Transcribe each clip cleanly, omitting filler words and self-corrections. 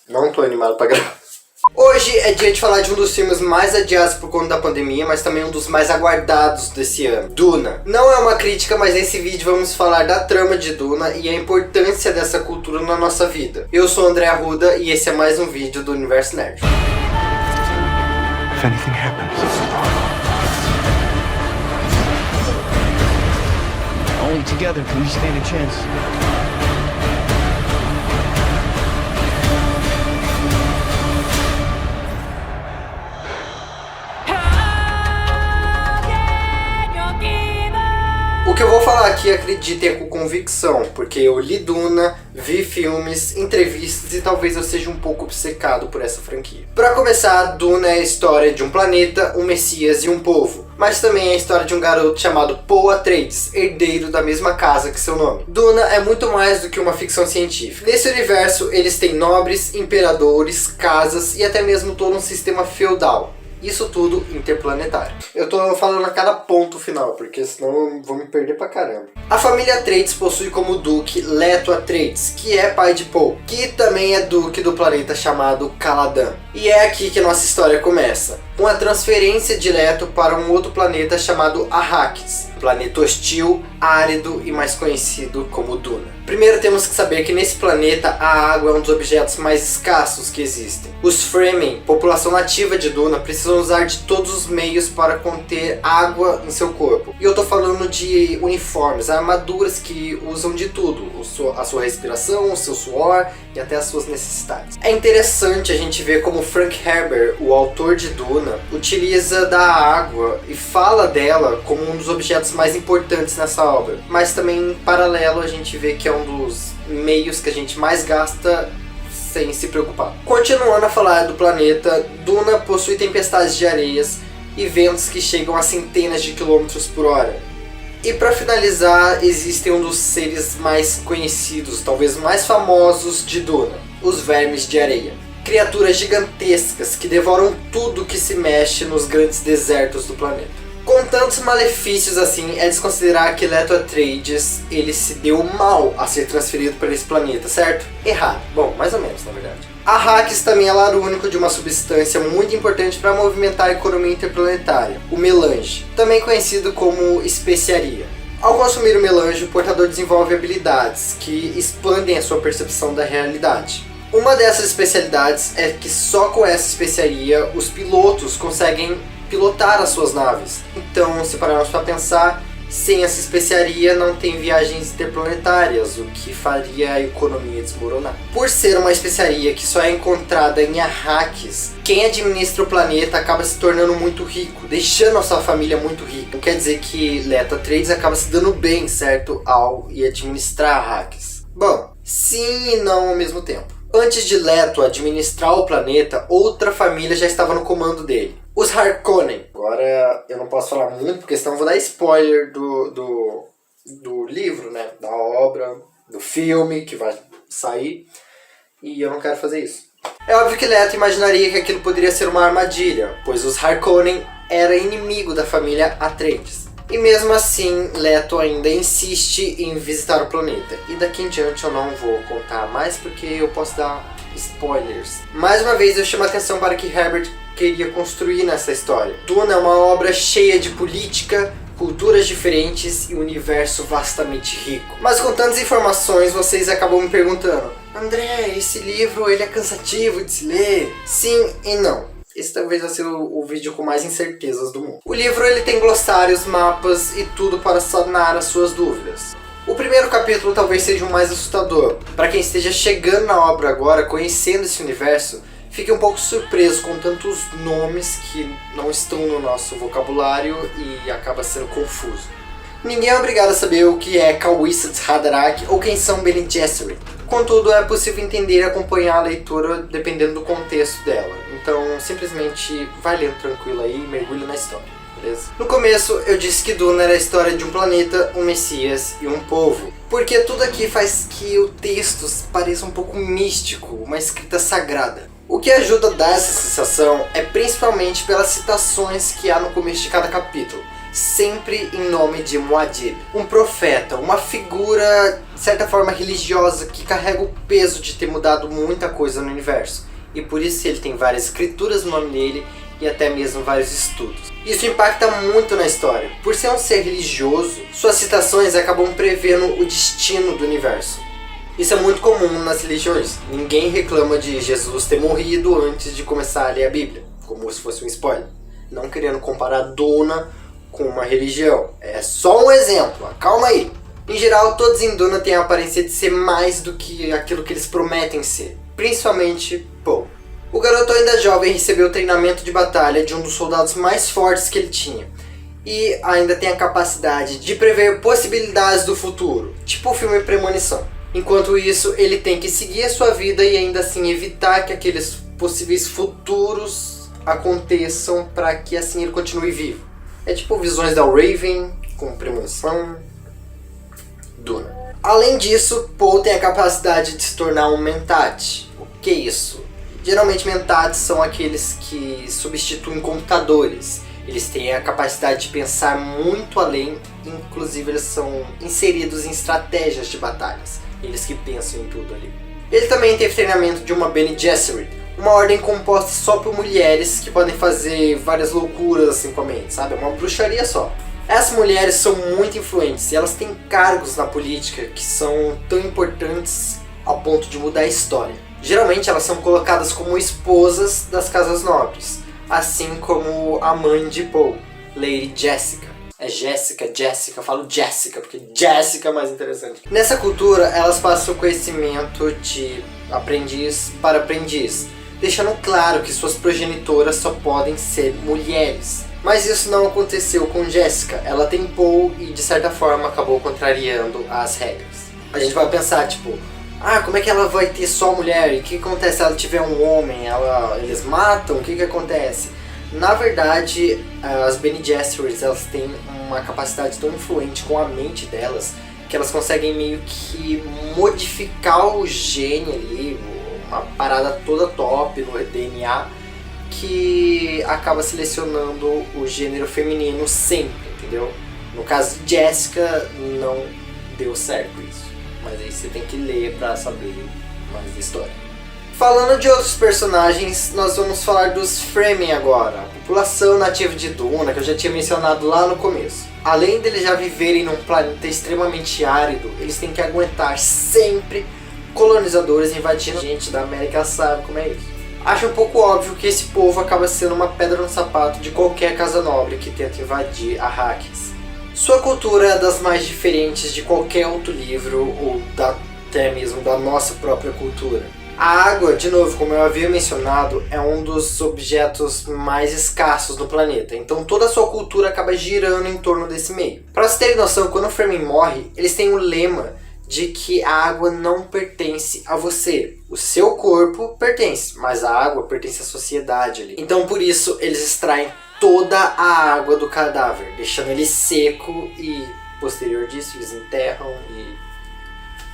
Não tô animado pra gravar. Hoje é dia de falar de um dos filmes mais adiados por conta da pandemia, mas também um dos mais aguardados desse ano, Duna. Não é uma crítica, mas nesse vídeo vamos falar da trama de Duna e a importância dessa cultura na nossa vida. Eu sou o André Arruda e esse é mais um vídeo do Universo Nerd. If anything happens, only together can we stand a chance. O que eu vou falar aqui, acreditem com convicção, porque eu li Duna, vi filmes, entrevistas e talvez eu seja um pouco obcecado por essa franquia. Pra começar, Duna é a história de um planeta, um Messias e um povo, mas também é a história de um garoto chamado Paul Atreides, herdeiro da mesma casa que seu nome. Duna é muito mais do que uma ficção científica. Nesse universo, eles têm nobres, imperadores, casas e até mesmo todo um sistema feudal. Isso tudo interplanetário. Eu tô falando a cada ponto final, porque senão eu vou me perder pra caramba. A família Atreides possui como duque Leto Atreides, que é pai de Paul, que também é duque do planeta chamado Caladan. E é aqui que nossa história começa, com a transferência de Leto para um outro planeta chamado Arrakis, planeta hostil, árido e mais conhecido como Duna. Primeiro temos que saber que nesse planeta a água é um dos objetos mais escassos que existem. Os Fremen, população nativa de Duna, precisam usar de todos os meios para conter água em seu corpo. E eu tô falando de uniformes, armaduras que usam de tudo, a sua respiração, o seu suor e até as suas necessidades. É interessante a gente ver como Frank Herbert, o autor de Duna, utiliza da água e fala dela como um dos objetos mais importantes nessa obra. Mas também, em paralelo, a gente vê que é um dos meios que a gente mais gasta sem se preocupar. Continuando a falar do planeta, Duna possui tempestades de areias e ventos que chegam a centenas de quilômetros por hora. E para finalizar, existem um dos seres mais conhecidos, talvez mais famosos de Duna, os vermes de areia. Criaturas gigantescas que devoram tudo que se mexe nos grandes desertos do planeta. Com tantos malefícios assim, é desconsiderar que Leto Atreides, ele se deu mal a ser transferido para esse planeta, certo? Errado. Bom, mais ou menos, na verdade. Arrakis também é lar único de uma substância muito importante para movimentar a economia interplanetária, o melange, também conhecido como especiaria. Ao consumir o melange, o portador desenvolve habilidades que expandem a sua percepção da realidade. Uma dessas especialidades é que só com essa especiaria os pilotos conseguem pilotar as suas naves. Então, se pararmos para pensar, sem essa especiaria não tem viagens interplanetárias, o que faria a economia desmoronar. Por ser uma especiaria que só é encontrada em Arrakis, quem administra o planeta acaba se tornando muito rico, deixando a sua família muito rica. Quer dizer que Leto Atreides acaba se dando bem, certo, ao ir administrar Arrakis. Bom, sim e não ao mesmo tempo. Antes de Leto administrar o planeta, outra família já estava no comando dele. Os Harkonnen. Agora eu não posso falar muito, porque senão eu vou dar spoiler do livro, né? Da obra, do filme que vai sair. E eu não quero fazer isso. É óbvio que Leto imaginaria que aquilo poderia ser uma armadilha, pois os Harkonnen era inimigo da família Atreides. E mesmo assim, Leto ainda insiste em visitar o planeta. E daqui em diante eu não vou contar mais, porque eu posso dar spoilers. Mais uma vez eu chamo a atenção para o que Herbert queria construir nessa história. Duna é uma obra cheia de política, culturas diferentes e um universo vastamente rico. Mas com tantas informações, vocês acabam me perguntando: André, esse livro ele é cansativo de se ler? Sim e não. Esse talvez vai ser o vídeo com mais incertezas do mundo. O livro ele tem glossários, mapas e tudo para sanar as suas dúvidas. O primeiro capítulo talvez seja o mais assustador. Para quem esteja chegando na obra agora, conhecendo esse universo, fique um pouco surpreso com tantos nomes que não estão no nosso vocabulário e acaba sendo confuso. Ninguém é obrigado a saber o que é Kwisatz Haderach ou quem são Bene Gesserit. Contudo, é possível entender e acompanhar a leitura dependendo do contexto dela. Então, simplesmente vai lendo tranquilo aí e mergulha na história, beleza? No começo, eu disse que Duna era a história de um planeta, um Messias e um povo. Porque tudo aqui faz que o texto pareça um pouco místico, uma escrita sagrada. O que ajuda a dar essa sensação é principalmente pelas citações que há no começo de cada capítulo. sempre em nome de Muad'Dib, um profeta, uma figura de certa forma religiosa que carrega o peso de ter mudado muita coisa no universo, e por isso ele tem várias escrituras no nome dele e até mesmo vários estudos. Isso impacta muito na história. Por ser um ser religioso, suas citações acabam prevendo o destino do universo. Isso é muito comum nas religiões. Ninguém reclama de Jesus ter morrido antes de começar a ler a Bíblia, como se fosse um spoiler. Não querendo comparar Duna com uma religião. É só um exemplo, calma aí. Em geral, todos em Duna têm a aparência de ser mais do que aquilo que eles prometem ser. Principalmente Poe. O garoto ainda jovem recebeu treinamento de batalha de um dos soldados mais fortes que ele tinha. E ainda tem a capacidade de prever possibilidades do futuro, tipo o filme Premonição. Enquanto isso, ele tem que seguir a sua vida e ainda assim evitar que aqueles possíveis futuros aconteçam para que assim ele continue vivo. É tipo Visões da Raven com Premonição, Duna. Além disso, Poe tem a capacidade de se tornar um Mentat. O que é isso? Geralmente Mentats são aqueles que substituem computadores. Eles têm a capacidade de pensar muito além, inclusive eles são inseridos em estratégias de batalhas. Eles que pensam em tudo ali. Ele também teve treinamento de uma Bene Gesserit, uma ordem composta só por mulheres que podem fazer várias loucuras assim com a mente, sabe? É uma bruxaria só. Essas mulheres são muito influentes e elas têm cargos na política que são tão importantes ao ponto de mudar a história. Geralmente elas são colocadas como esposas das casas nobres, assim como a mãe de Poe, Lady Jessica. É Jessica, eu falo Jessica, porque Jessica é mais interessante. Nessa cultura, elas passam o conhecimento de aprendiz para aprendiz, deixando claro que suas progenitoras só podem ser mulheres. Mas isso não aconteceu com Jessica. Ela tem Poe e de certa forma acabou contrariando as regras. A gente vai pensar tipo, como é que ela vai ter só mulher? E o que acontece se ela tiver um homem? Eles matam? O que acontece? Na verdade, as Bene Gesserits, elas têm uma capacidade tão influente com a mente delas que elas conseguem meio que modificar o gene ali, uma parada toda top no DNA, que acaba selecionando o gênero feminino sempre, entendeu? No caso de Jessica, não deu certo isso. Mas aí você tem que ler pra saber mais da história. Falando de outros personagens, nós vamos falar dos Fremen agora, a população nativa de Duna, que eu já tinha mencionado lá no começo. Além deles já viverem num planeta extremamente árido, eles têm que aguentar sempre colonizadores invadindo. A gente da América sabe como é isso. Acho um pouco óbvio que esse povo acaba sendo uma pedra no sapato de qualquer casa nobre que tenta invadir Arrakis. Sua cultura é das mais diferentes de qualquer outro livro, ou até mesmo da nossa própria cultura. A água, de novo, como eu havia mencionado, é um dos objetos mais escassos do planeta, então toda a sua cultura acaba girando em torno desse meio. Para vocês terem noção, quando o Fremen morre, eles têm um lema de que a água não pertence a você. O seu corpo pertence, mas a água pertence à sociedade ali. Então por isso eles extraem toda a água do cadáver, deixando ele seco e, posterior disso, eles enterram e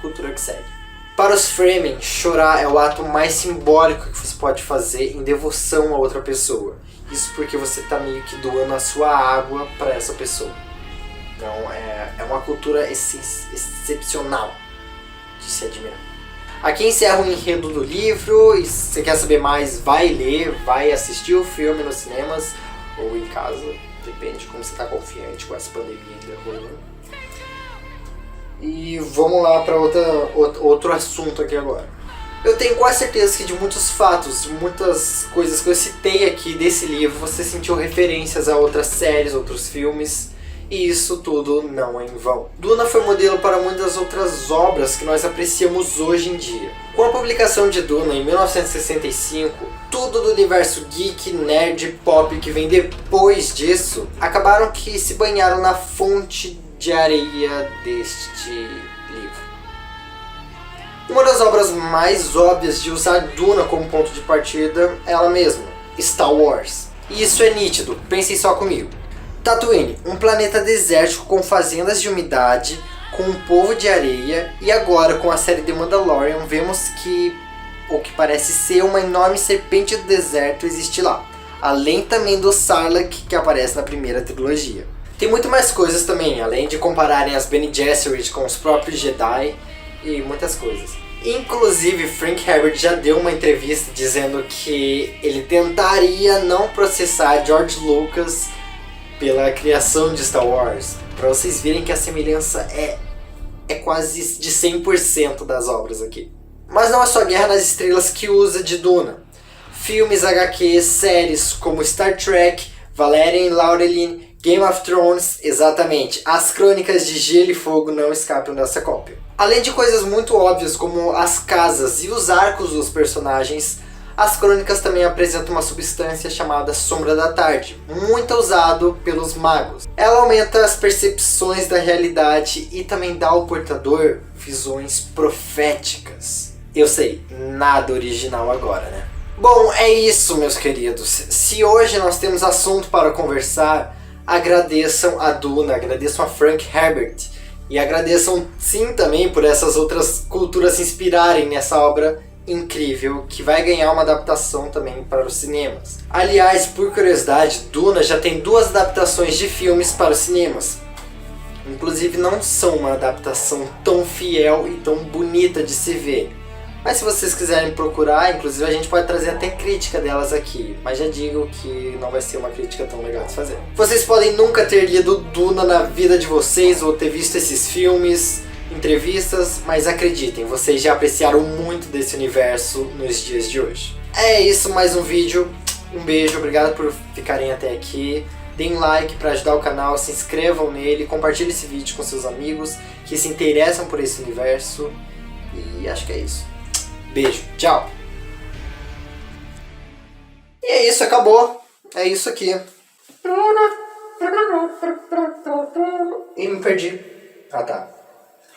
cultura que segue. Para os Fremen, chorar é o ato mais simbólico que você pode fazer em devoção a outra pessoa. Isso porque você está meio que doando a sua água para essa pessoa. Então é uma cultura excepcional de se admirar. Aqui encerra o enredo do livro, e se você quer saber mais, vai ler, vai assistir o filme nos cinemas ou em casa, depende de como você está confiante com essa pandemia ainda rolando. E vamos lá para outro assunto aqui agora. Eu tenho quase certeza que de muitos fatos, de muitas coisas que eu citei aqui desse livro, você sentiu referências a outras séries, outros filmes, e isso tudo não é em vão. Duna foi modelo para muitas outras obras que nós apreciamos hoje em dia. Com a publicação de Duna em 1965, tudo do universo geek, nerd, pop que vem depois disso, acabaram que se banharam na fonte de areia deste livro. Uma das obras mais óbvias de usar Duna como ponto de partida é ela mesma, Star Wars. E isso é nítido, pensem só comigo. Tatooine, um planeta desértico com fazendas de umidade, com um povo de areia, e agora com a série The Mandalorian vemos que o que parece ser uma enorme serpente do deserto existe lá, além também do Sarlacc que aparece na primeira trilogia. Tem muito mais coisas também, além de compararem as Bene Gesserit com os próprios Jedi e muitas coisas. Inclusive, Frank Herbert já deu uma entrevista dizendo que ele tentaria não processar George Lucas pela criação de Star Wars, pra vocês verem que a semelhança é quase de 100% das obras aqui. Mas não é só Guerra nas Estrelas que usa de Duna. Filmes, HQs, séries como Star Trek, Valerian e Laureline, Game of Thrones, exatamente, as Crônicas de Gelo e Fogo não escapam dessa cópia. Além de coisas muito óbvias como as casas e os arcos dos personagens, as crônicas também apresentam uma substância chamada Sombra da Tarde, muito usado pelos magos. Ela aumenta as percepções da realidade e também dá ao portador visões proféticas. Eu sei, nada original agora, né? Bom, é isso, meus queridos. Se hoje nós temos assunto para conversar, agradeçam a Duna, agradeçam a Frank Herbert e agradeçam sim também por essas outras culturas se inspirarem nessa obra incrível que vai ganhar uma adaptação também para os cinemas. Aliás, por curiosidade, Duna já tem 2 adaptações de filmes para os cinemas. Inclusive não são uma adaptação tão fiel e tão bonita de se ver. Mas se vocês quiserem procurar, inclusive a gente pode trazer até crítica delas aqui. Mas já digo que não vai ser uma crítica tão legal de fazer. Vocês podem nunca ter lido Duna na vida de vocês ou ter visto esses filmes, entrevistas, mas acreditem, vocês já apreciaram muito desse universo nos dias de hoje. É isso, mais um vídeo. Um beijo, obrigado por ficarem até aqui. Deem um like para ajudar o canal, se inscrevam nele, compartilhem esse vídeo com seus amigos que se interessam por esse universo. E acho que é isso. Beijo, tchau! E é isso, acabou. É isso aqui. E me perdi. Ah, tá.